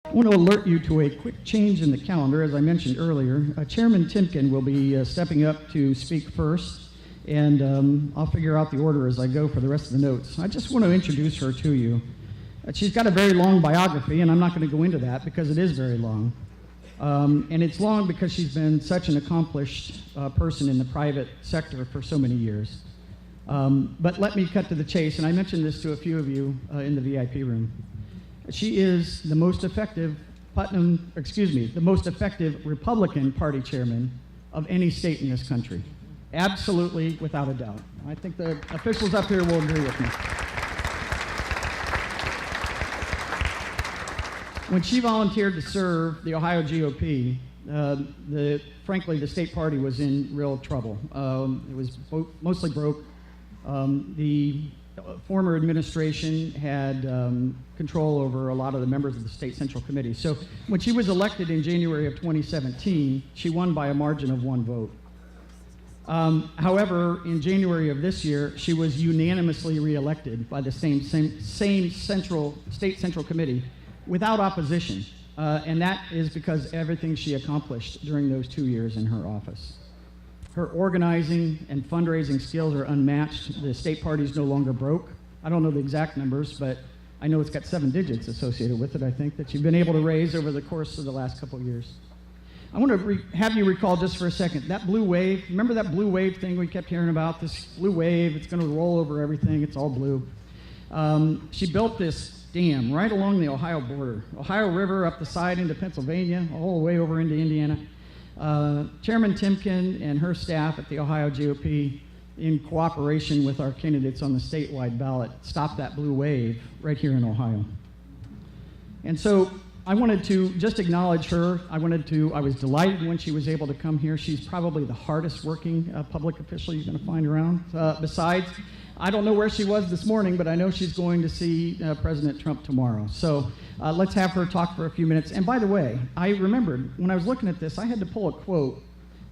I want to alert you to a quick change in the calendar. As I mentioned earlier, Chairman Timken will be stepping up to speak first, and I'll figure out the order as I go for the rest of the notes. I just want to introduce her to you. She's got a very long biography, and I'm not going to go into that because it is very long. And it's long because she's been such an accomplished person in the private sector for so many years. But let me cut to the chase, and I mentioned this to a few of you in the VIP room. She is the most effective the most effective Republican Party chairman of any state in this country. Absolutely, without a doubt. I think the officials up here will agree with me. When she volunteered to serve the Ohio GOP, frankly, the state party was in real trouble. It was mostly broke. The former administration had control over a lot of the members of the state central committee. So when she was elected in January of 2017, she won by a margin of 1 vote. However, in January of this year, she was unanimously reelected by the same state central committee without opposition. And that is because everything she accomplished during those 2 years in her office. Her organizing and fundraising skills are unmatched. The state party is no longer broke. I don't know the exact numbers, but I know it's got 7 digits associated with it, I think, that you've been able to raise over the course of the last couple of years. I want to have you recall just for a second, that blue wave, remember that blue wave thing we kept hearing about, this blue wave, it's going to roll over everything, it's all blue. She built this dam right along the Ohio border, Ohio River up the side into Pennsylvania, all the way over into Indiana. Chairman Timken and her staff at the Ohio GOP, in cooperation with our candidates on the statewide ballot, stopped that blue wave right here in Ohio. And so I wanted to just acknowledge her. I was delighted when she was able to come here. She's probably the hardest working public official you're going to find around. Besides, I don't know where she was this morning, but I know she's going to see President Trump tomorrow. So let's have her talk for a few minutes. And by the way, I remembered when I was looking at this, I had to pull a quote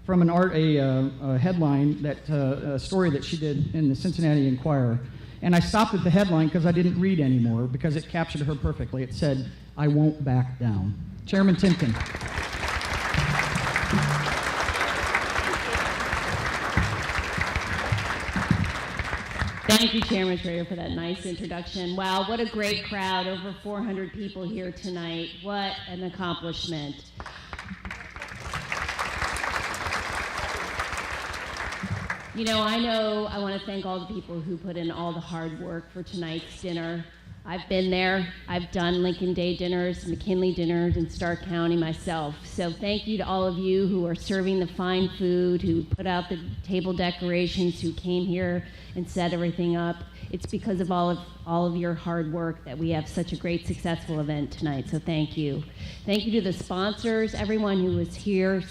from a headline, a story that she did in the Cincinnati Enquirer. And I stopped at the headline because I didn't read anymore because it captured her perfectly. It said, "I won't back down." Chairman Timken. Thank you, Chairman Schrader, for that nice introduction. Wow, what a great crowd. Over 400 people here tonight. What an accomplishment. You know, I want to thank all the people who put in all the hard work for tonight's dinner. I've been there. I've done Lincoln Day dinners, McKinley dinners in Stark County myself. So thank you to all of you who are serving the fine food, who put out the table decorations, who came here and set everything up. It's because of all of your hard work that we have such a great, successful event tonight. So thank you. Thank you to the sponsors, everyone who was here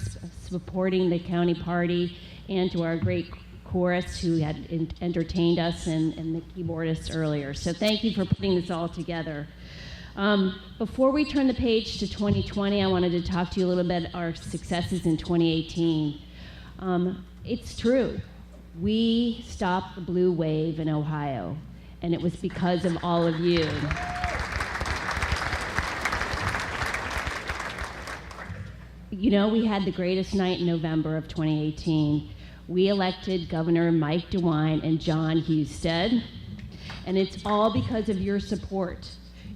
supporting the county party, and to our great chorus who had entertained us and the keyboardists earlier. So thank you for putting this all together. Before we turn the page to 2020, I wanted to talk to you a little bit about our successes in 2018. It's true. We stopped the blue wave in Ohio, and it was because of all of you. You know, we had the greatest night in November of 2018. We elected Governor Mike DeWine and John Husted, and it's all because of your support.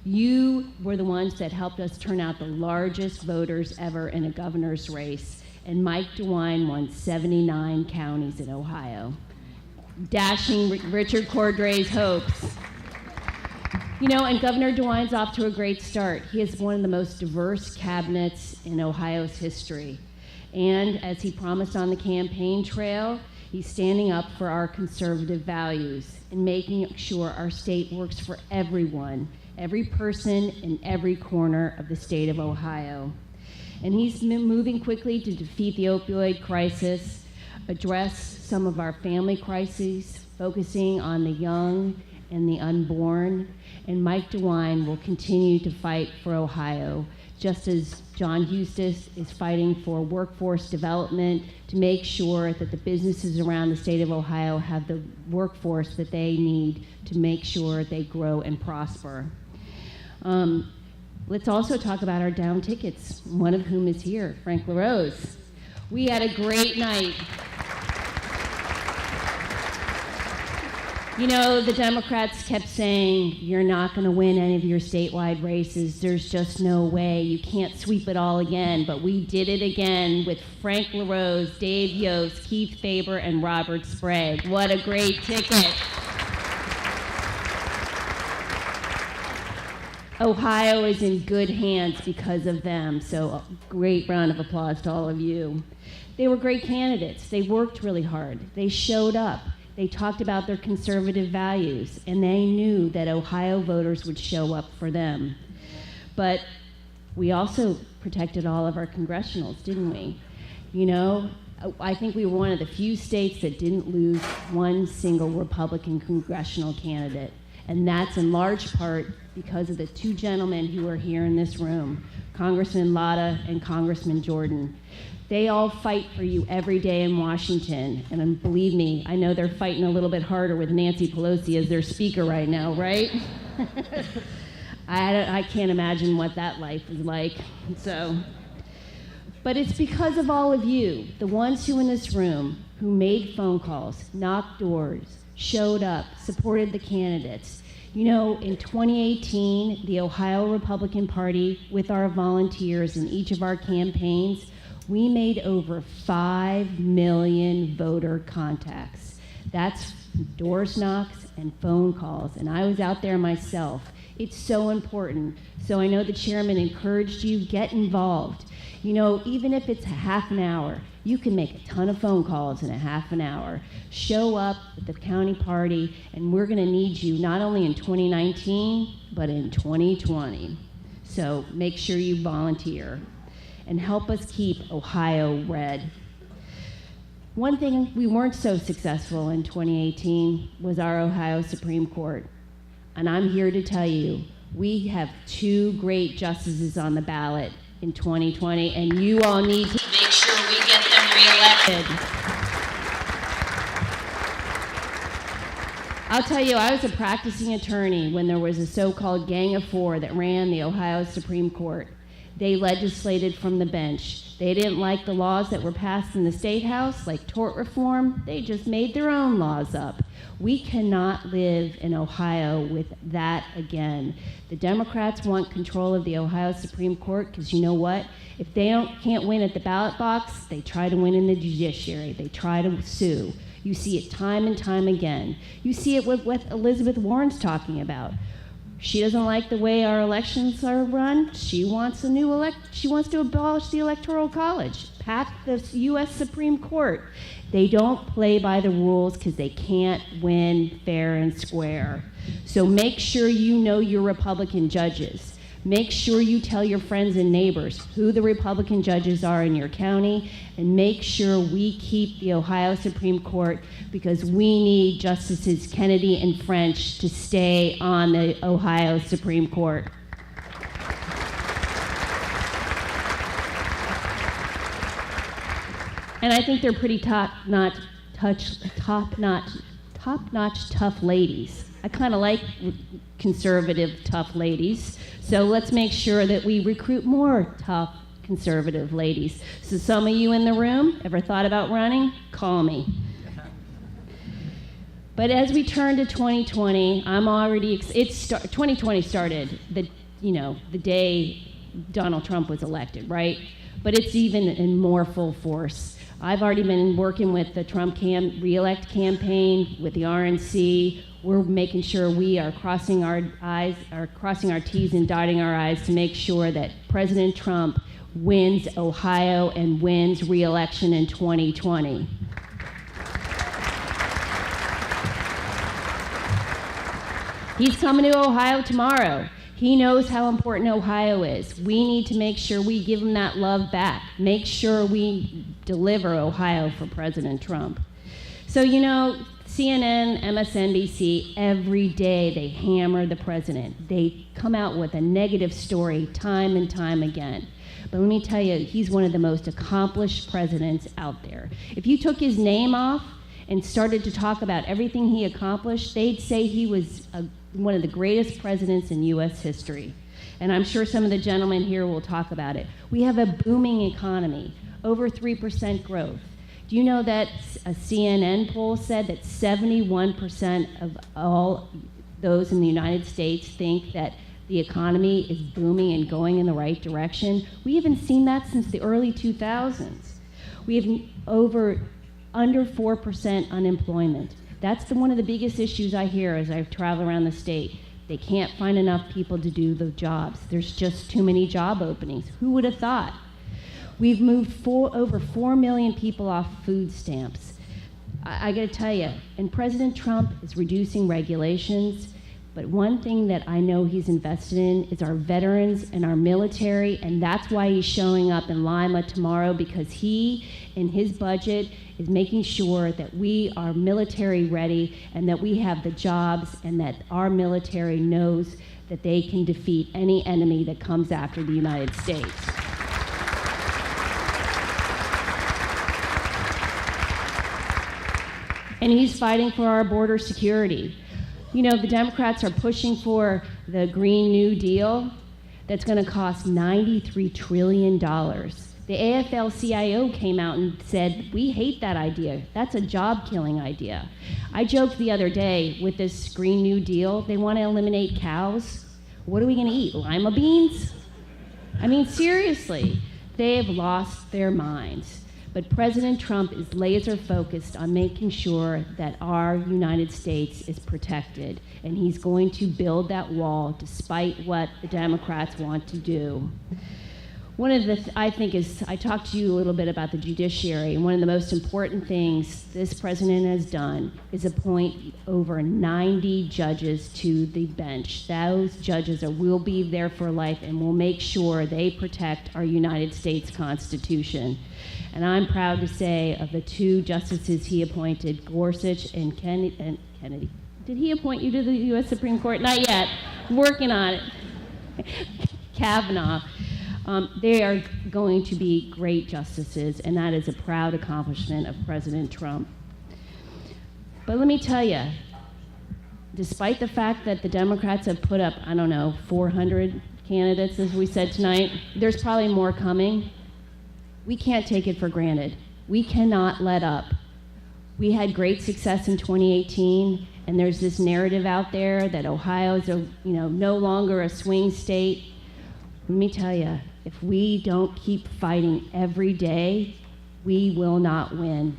You were the ones that helped us turn out the largest voters ever in a governor's race, and Mike DeWine won 79 counties in Ohio, dashing Richard Cordray's hopes. You know, and Governor DeWine's off to a great start. He has one of the most diverse cabinets in Ohio's history. And as he promised on the campaign trail, he's standing up for our conservative values and making sure our state works for everyone, every person in every corner of the state of Ohio. And he's been moving quickly to defeat the opioid crisis, address some of our family crises, focusing on the young and the unborn. And Mike DeWine will continue to fight for Ohio, just as John Husted is fighting for workforce development to make sure that the businesses around the state of Ohio have the workforce that they need to make sure they grow and prosper. let's also talk about our down tickets, one of whom is here, Frank LaRose. We had a great night. You know, the Democrats kept saying, you're not going to win any of your statewide races. There's just no way. You can't sweep it all again. But we did it again with Frank LaRose, Dave Yost, Keith Faber, and Robert Sprague. What a great ticket. Ohio is in good hands because of them. So a great round of applause to all of you. They were great candidates. They worked really hard. They showed up. They talked about their conservative values, and they knew that Ohio voters would show up for them. But we also protected all of our congressionals, didn't we? You know, I think we were one of the few states that didn't lose one single Republican congressional candidate. And that's in large part because of the two gentlemen who are here in this room, Congressman Latta and Congressman Jordan. They all fight for you every day in Washington, and believe me, I know they're fighting a little bit harder with Nancy Pelosi as their speaker right now, right? I can't imagine what that life is like. But it's because of all of you, the ones who in this room, who made phone calls, knocked doors, showed up, supported the candidates. You know, in 2018, the Ohio Republican Party, with our volunteers in each of our campaigns, we made over 5 million voter contacts. That's doors knocks and phone calls, and I was out there myself. It's so important. So I know the chairman encouraged you, get involved. You know, even if it's a half an hour, you can make a ton of phone calls in a half an hour. Show up at the county party, and we're gonna need you not only in 2019, but in 2020. So make sure you volunteer and help us keep Ohio red. One thing we weren't so successful in 2018 was our Ohio Supreme Court. And I'm here to tell you, we have 2 great justices on the ballot in 2020, and you all need to make sure we get them reelected. I'll tell you, I was a practicing attorney when there was a so-called Gang of 4 that ran the Ohio Supreme Court. They legislated from the bench. They didn't like the laws that were passed in the State House, like tort reform. They just made their own laws up. We cannot live in Ohio with that again. The Democrats want control of the Ohio Supreme Court because you know what? If they can't win at the ballot box, they try to win in the judiciary. They try to sue. You see it time and time again. You see it with what Elizabeth Warren's talking about. She doesn't like the way our elections are run. She wants she wants to abolish the Electoral College, pack the U.S. Supreme Court. They don't play by the rules because they can't win fair and square. So make sure you know your Republican judges. Make sure you tell your friends and neighbors who the Republican judges are in your county, and make sure we keep the Ohio Supreme Court because we need Justices Kennedy and French to stay on the Ohio Supreme Court. And I think they're pretty top-notch, tough ladies. I kind of like conservative, tough ladies. So let's make sure that we recruit more tough, conservative ladies. So some of you in the room, ever thought about running? Call me. But as we turn to 2020, I'm already, 2020 started the day Donald Trump was elected, right? But it's even in more full force. I've already been working with the Trump re-elect campaign, with the RNC. We're making sure we are crossing our T's and dotting our I's to make sure that President Trump wins Ohio and wins re-election in 2020. He's coming to Ohio tomorrow. He knows how important Ohio is. We need to make sure we give him that love back. Make sure we deliver Ohio for President Trump. So, you know, CNN, MSNBC, every day they hammer the president. They come out with a negative story time and time again. But let me tell you, he's one of the most accomplished presidents out there. If you took his name off and started to talk about everything he accomplished, they'd say he was one of the greatest presidents in U.S. history. and I'm sure some of the gentlemen here will talk about it. We have a booming economy, over 3% growth. Do you know that a CNN poll said that 71% of all those in the United States think that the economy is booming and going in the right direction? We haven't seen that since the early 2000s. We have under 4% unemployment. That's one of the biggest issues I hear as I travel around the state. They can't find enough people to do the jobs. There's just too many job openings. Who would have thought? We've moved over 4 million people off food stamps. I gotta tell you, and President Trump is reducing regulations, but one thing that I know he's invested in is our veterans and our military, and that's why he's showing up in Lima tomorrow, because he, in his budget, is making sure that we are military ready and that we have the jobs and that our military knows that they can defeat any enemy that comes after the United States. And he's fighting for our border security. You know, the Democrats are pushing for the Green New Deal that's going to cost $93 trillion. The AFL-CIO came out and said, we hate that idea. That's a job-killing idea. I joked the other day with this Green New Deal, they want to eliminate cows. What are we going to eat, lima beans? I mean, seriously, they have lost their minds. But President Trump is laser focused on making sure that our United States is protected, and he's going to build that wall despite what the Democrats want to do. One of the, I think is, I talked to you a little bit about the judiciary, and one of the most important things this president has done is appoint over 90 judges to the bench. Those judges will be there for life and will make sure they protect our United States Constitution. And I'm proud to say of the 2 justices he appointed, Gorsuch and Kennedy. Did he appoint you to the U.S. Supreme Court? Not yet. I'm working on it. Kavanaugh. They are going to be great justices, and that is a proud accomplishment of President Trump. But let me tell you, despite the fact that the Democrats have put up, 400 candidates, as we said tonight, there's probably more coming. We can't take it for granted. We cannot let up. We had great success in 2018, and there's this narrative out there that Ohio is no longer a swing state. Let me tell you, if we don't keep fighting every day, we will not win.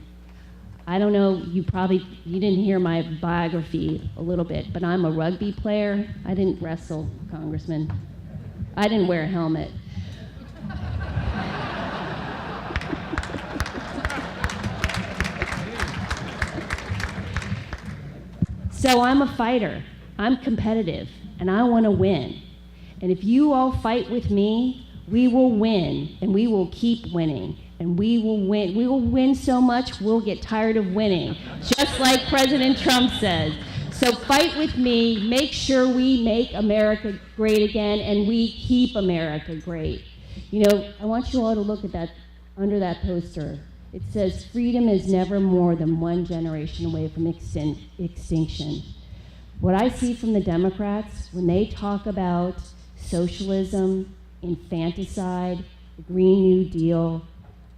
I don't know, you didn't hear my biography a little bit, but I'm a rugby player. I didn't wrestle, Congressman. I didn't wear a helmet. So I'm a fighter, I'm competitive, and I want to win. And if you all fight with me, we will win, and we will keep winning, and we will win. We will win so much, we'll get tired of winning, just like President Trump says. So fight with me, make sure we make America great again, and we keep America great. I want you all to look at that, under that poster. It says, freedom is never more than one generation away from extinction. What I see from the Democrats, when they talk about socialism, infanticide, the Green New Deal,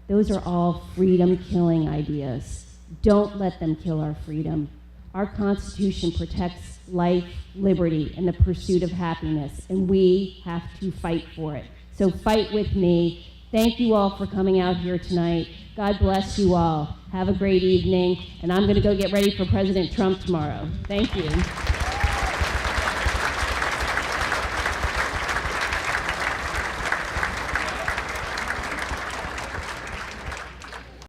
those are all freedom-killing ideas. Don't let them kill our freedom. Our Constitution protects life, liberty, and the pursuit of happiness, and we have to fight for it. So fight with me. Thank you all for coming out here tonight. God bless you all. Have a great evening, and I'm going to go get ready for President Trump tomorrow. Thank you.